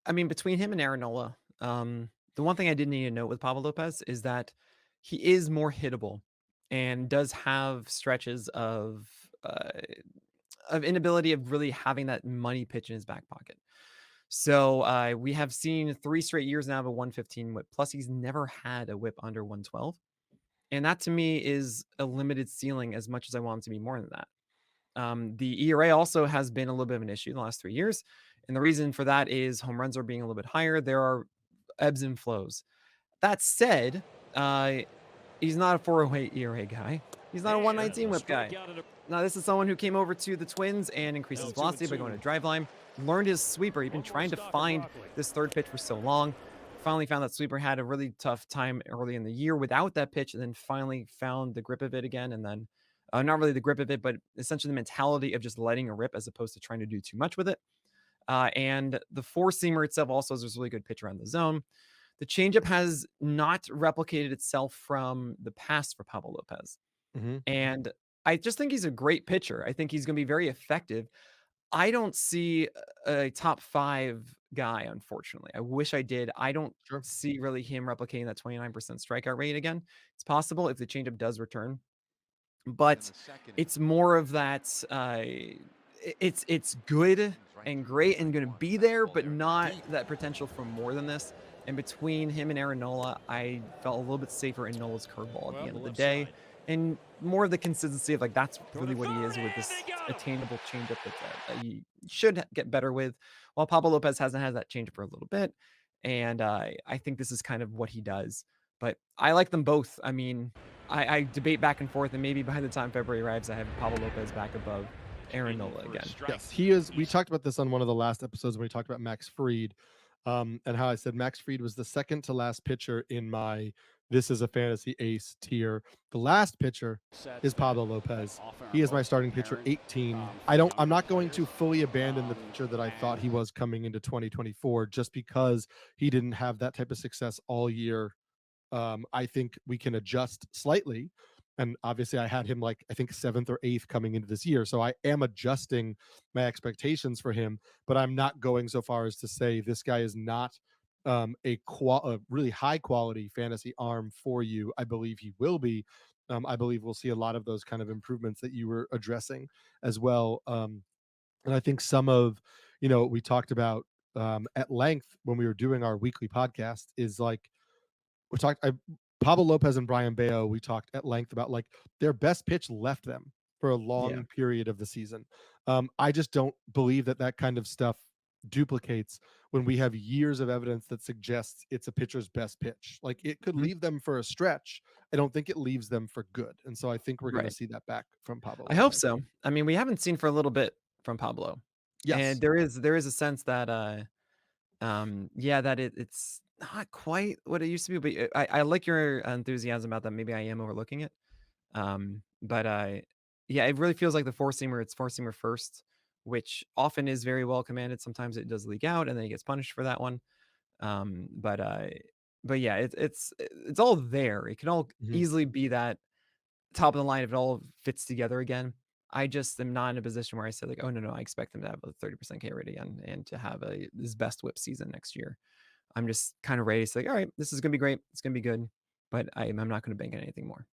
I mean, between him and Aaronola, the one thing I did need to note with Pablo Lopez is that he is more hittable and does have stretches of inability of really having that money pitch in his back pocket. So we have seen 3 straight years now of a 115 whip. Plus, he's never had a whip under 112. And that to me is a limited ceiling as much as I want him to be more than that. The ERA also has been a little bit of an issue in the last 3 years. And the reason for that is home runs are being a little bit higher. There are ebbs and flows. That said, uh, he's not a 408 ERA guy. He's not a 119 whip guy. Now, this is someone who came over to the Twins and increased his velocity by going to drive line, learned his sweeper. He'd been trying to find this third pitch for so long. Finally found that sweeper, had a really tough time early in the year without that pitch, and then finally found the grip of it again. And then, not really the grip of it, but essentially the mentality of just letting it rip as opposed to trying to do too much with it. And the four seamer itself also is a really good pitch around the zone. The changeup has not replicated itself from the past for Pablo Lopez. Mhm. And I just think he's a great pitcher. I think he's going to be very effective. I don't see a top 5 guy, unfortunately. I wish I did. I don't Sure. see really him replicating that 29% strikeout rate again. It's possible if the changeup does return, but it's more of that, it's good and great and gonna be there, but not that potential for more than this. And between him and Aaron Nola, I felt a little bit safer in Nola's curveball at the end of the day, and more of the consistency of, like, that's really what he is with this attainable changeup that he should get better with, while Pablo Lopez hasn't had that changeup for a little bit, and, I think this is kind of what he does. But I like them both. I mean, I debate back and forth, and maybe by the time February arrives, I have Pablo Lopez back above Aaron Nola again. Yes, he is. We talked about this on one of the last episodes when we talked about Max Fried, and how I said Max Fried was the second to last pitcher in my "This is a fantasy ace" tier. The last pitcher is Pablo Lopez. He is my starting pitcher 18. I'm not going to fully abandon the pitcher that I thought he was coming into 2024 just because he didn't have that type of success all year. I think we can adjust slightly. And obviously, I had him like, I think, seventh or eighth coming into this year. So I am adjusting my expectations for him, but I'm not going so far as to say this guy is not a really high quality fantasy arm for you. I believe he will be. I believe we'll see a lot of those kind of improvements that you were addressing as well. And I think some of, we talked about at length when we were doing our weekly podcast is like, we talked Pablo Lopez and Brian Bayo, we talked at length about like their best pitch left them for a Yeah. long period of the season. I just don't believe that that kind of stuff duplicates when we have years of evidence that suggests it's a pitcher's best pitch. Like it could Mhm. leave them for a stretch. I don't think it leaves them for good. And so I think we're going to Right. see that back from Pablo I hope Lopez. so. I mean, we haven't seen for a little bit from Pablo, and Yes. there is a sense that, yeah, that it's not quite what it used to be, but I like your enthusiasm about that. Maybe I am overlooking it. But yeah, it really feels like the four seamer. It's four seamer first, which often is very well commanded. Sometimes it does leak out, and then he gets punished for that one. Um, but uh, but yeah, it's all there. It can all Mhm. easily be that top of the line if it all fits together again. I just am not in a position where I say like, oh no, I expect him to have a 30% K rate again and to have his best whip season next year. I'm just kind of ready to say, all right, this is gonna be great. It's gonna be good, but I'm not gonna bank on anything more.